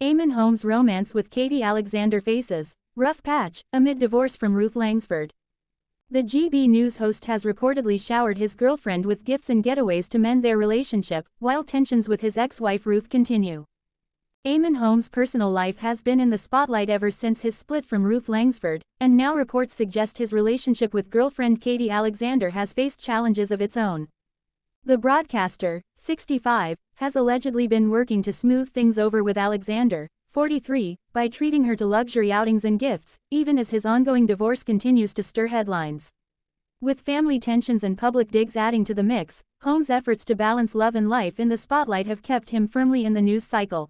Eamonn Holmes' romance with Katie Alexander faces rough patch amid divorce from Ruth Langsford. The GB News host has reportedly showered his girlfriend with gifts and getaways to mend their relationship, while tensions with his ex-wife Ruth continue. Eamonn Holmes' personal life has been in the spotlight ever since his split from Ruth Langsford, and now reports suggest his relationship with girlfriend Katie Alexander has faced challenges of its own. The broadcaster, 65, has allegedly been working to smooth things over with Alexander, 43, by treating her to luxury outings and gifts, even as his ongoing divorce continues to stir headlines. With family tensions and public digs adding to the mix, Holmes' efforts to balance love and life in the spotlight have kept him firmly in the news cycle.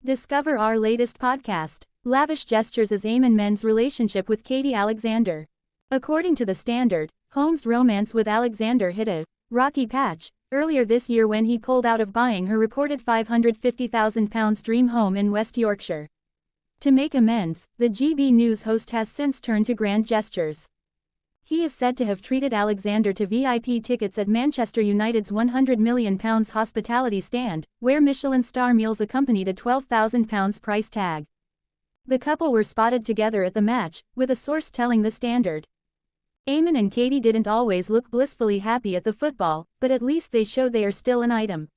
Discover our latest podcast, Lavish Gestures as Eamonn Mends Relationship with Katie Alexander. According to The Standard, Holmes' romance with Alexander hit a rocky patch earlier this year when he pulled out of buying her reported £550,000 dream home in West Yorkshire. To make amends, the GB News host has since turned to grand gestures. He is said to have treated Alexander to VIP tickets at Manchester United's £100 million hospitality stand, where Michelin star meals accompanied a £12,000 price tag. The couple were spotted together at the match, with a source telling The Standard. Eamonn and Katie didn't always look blissfully happy at the football, but at least they showed they are still an item.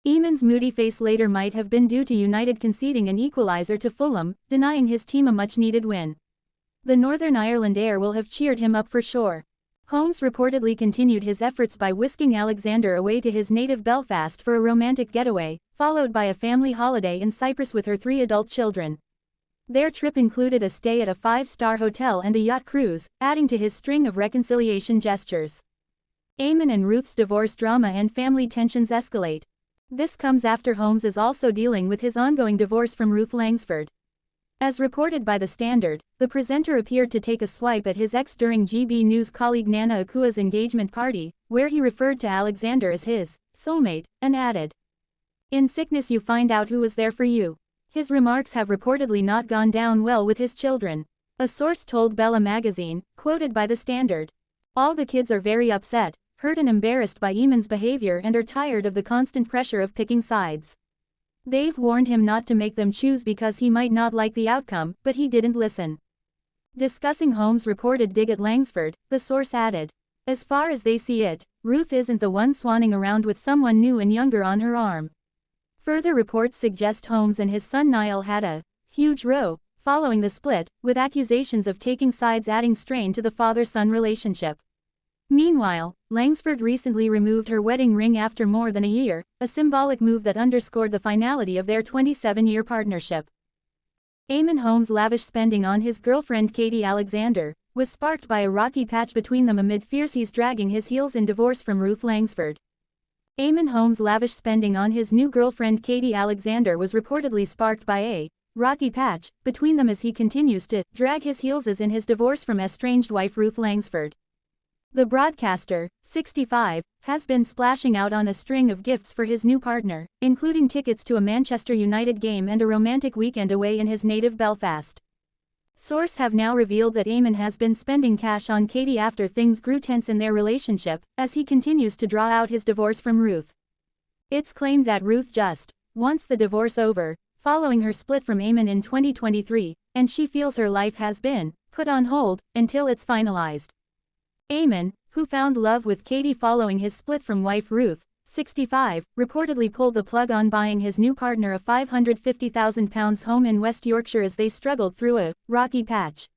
Eamonn's moody face later might have been due to United conceding an equaliser to Fulham, denying his team a much-needed win. The Northern Ireland heir will have cheered him up for sure. Holmes reportedly continued his efforts by whisking Alexander away to his native Belfast for a romantic getaway, followed by a family holiday in Cyprus with her 3 adult children. Their trip included a stay at a 5-star hotel and a yacht cruise, adding to his string of reconciliation gestures. Eamonn and Ruth's divorce drama and family tensions escalate. This comes after Holmes is also dealing with his ongoing divorce from Ruth Langsford. As reported by The Standard, the presenter appeared to take a swipe at his ex during GB News colleague Nana Akua's engagement party, where he referred to Alexander as his soulmate, and added, "In sickness you find out who was there for you." His remarks have reportedly not gone down well with his children. A source told Bella magazine, quoted by The Standard, "All the kids are very upset, hurt and embarrassed by Eamonn's behavior and are tired of the constant pressure of picking sides. They've warned him not to make them choose because he might not like the outcome, but he didn't listen." Discussing Holmes' reported dig at Langsford, the source added, "As far as they see it, Ruth isn't the one swanning around with someone new and younger on her arm." Further reports suggest Holmes and his son Niall had a huge row following the split, with accusations of taking sides adding strain to the father-son relationship. Meanwhile, Langsford recently removed her wedding ring after more than a year, a symbolic move that underscored the finality of their 27-year partnership. Eamonn Holmes' lavish spending on his girlfriend Katie Alexander was sparked by a rocky patch between them amid fears he's dragging his heels in divorce from Ruth Langsford. Eamonn Holmes' lavish spending on his new girlfriend Katie Alexander was reportedly sparked by a rocky patch between them as he continues to drag his heels in his divorce from estranged wife Ruth Langsford. The broadcaster, 65, has been splashing out on a string of gifts for his new partner, including tickets to a Manchester United game and a romantic weekend away in his native Belfast. Sources have now revealed that Eamonn has been spending cash on Katie after things grew tense in their relationship, as he continues to draw out his divorce from Ruth. It's claimed that Ruth just wants the divorce over, following her split from Eamonn in 2023, and she feels her life has been put on hold until it's finalized. Eamonn, who found love with Katie following his split from wife Ruth, 65, reportedly pulled the plug on buying his new partner a £550,000 home in West Yorkshire as they struggled through a rocky patch.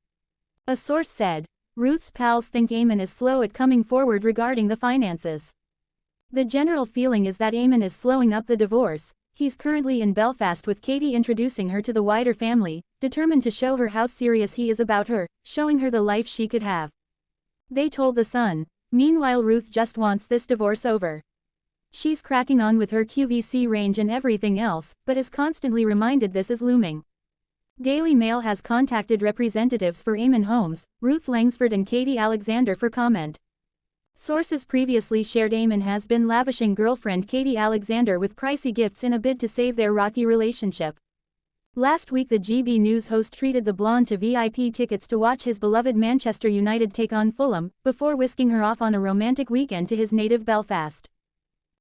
A source said, "Ruth's pals think Eamonn is slow at coming forward regarding the finances. The general feeling is that Eamonn is slowing up the divorce. He's currently in Belfast with Katie introducing her to the wider family, determined to show her how serious he is about her, showing her the life she could have," they told The Sun. Meanwhile, Ruth just wants this divorce over. She's cracking on with her QVC range and everything else, but is constantly reminded this is looming. Daily Mail has contacted representatives for Eamonn Holmes, Ruth Langsford and Katie Alexander for comment. Sources previously shared Eamonn has been lavishing girlfriend Katie Alexander with pricey gifts in a bid to save their rocky relationship. Last week the GB News host treated the blonde to VIP tickets to watch his beloved Manchester United take on Fulham, before whisking her off on a romantic weekend to his native Belfast.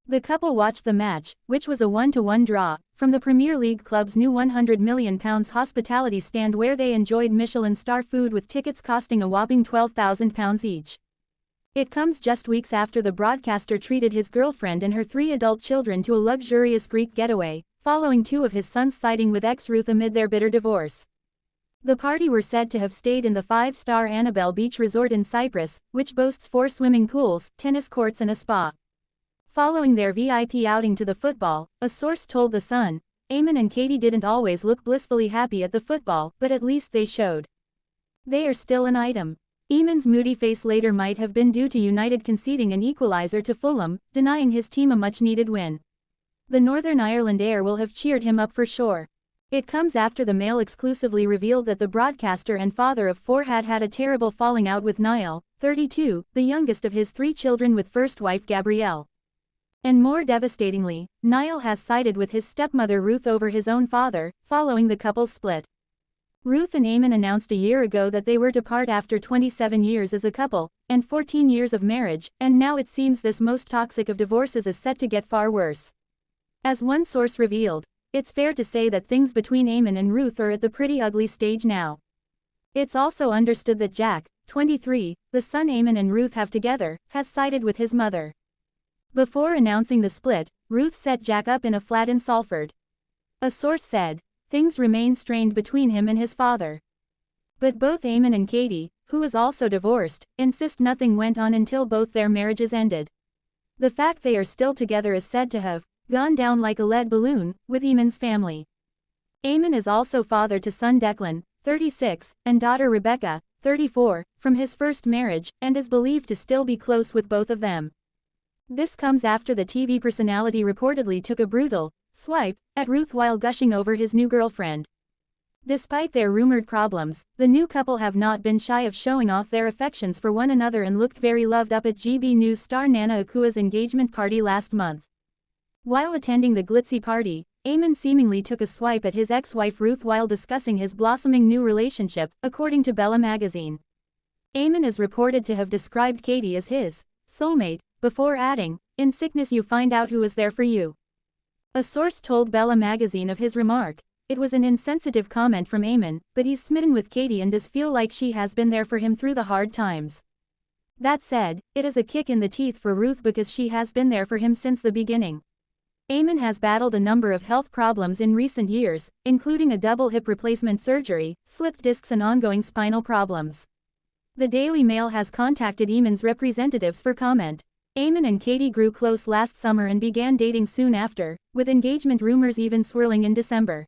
The couple watched the match, which was a 1-1 draw, from the Premier League club's new £100 million hospitality stand where they enjoyed Michelin star food with tickets costing a whopping £12,000 each. It comes just weeks after the broadcaster treated his girlfriend and her 3 adult children to a luxurious Greek getaway, following 2 of his sons siding with ex-Ruth amid their bitter divorce. The party were said to have stayed in the 5-star Annabelle Beach Resort in Cyprus, which boasts 4 swimming pools, tennis courts and a spa. Following their VIP outing to the football, a source told The Sun, Eamonn and Katie didn't always look blissfully happy at the football, but at least they showed they are still an item. Eamonn's moody face later might have been due to United conceding an equaliser to Fulham, denying his team a much-needed win. The Northern Ireland heir will have cheered him up for sure. It comes after the Mail exclusively revealed that the broadcaster and father of 4 had had a terrible falling out with Niall, 32, the youngest of his 3 children with first wife Gabrielle. And more devastatingly, Niall has sided with his stepmother Ruth over his own father, following the couple's split. Ruth and Eamonn announced a year ago that they were to part after 27 years as a couple, and 14 years of marriage, and now it seems this most toxic of divorces is set to get far worse. As one source revealed, it's fair to say that things between Eamonn and Ruth are at the pretty ugly stage now. It's also understood that Jack, 23, the son Eamonn and Ruth have together, has sided with his mother. Before announcing the split, Ruth set Jack up in a flat in Salford. A source said, things remain strained between him and his father. But both Eamonn and Katie, who is also divorced, insist nothing went on until both their marriages ended. The fact they are still together is said to have gone down like a lead balloon with Eamonn's family. Eamonn is also father to son Declan, 36, and daughter Rebecca, 34, from his first marriage, and is believed to still be close with both of them. This comes after the TV personality reportedly took a brutal swipe at Ruth while gushing over his new girlfriend. Despite their rumored problems, the new couple have not been shy of showing off their affections for one another and looked very loved up at GB News star Nana Akua's engagement party last month. While attending the glitzy party, Eamonn seemingly took a swipe at his ex-wife Ruth while discussing his blossoming new relationship, according to Bella magazine. Eamonn is reported to have described Katie as his soulmate, before adding, in sickness you find out who is there for you. A source told Bella magazine of his remark, it was an insensitive comment from Eamonn, but he's smitten with Katie and does feel like she has been there for him through the hard times. That said, it is a kick in the teeth for Ruth because she has been there for him since the beginning. Eamonn has battled a number of health problems in recent years, including a double hip replacement surgery, slipped discs and ongoing spinal problems. The Daily Mail has contacted Eamonn's representatives for comment. Eamonn and Katie grew close last summer and began dating soon after, with engagement rumors even swirling in December.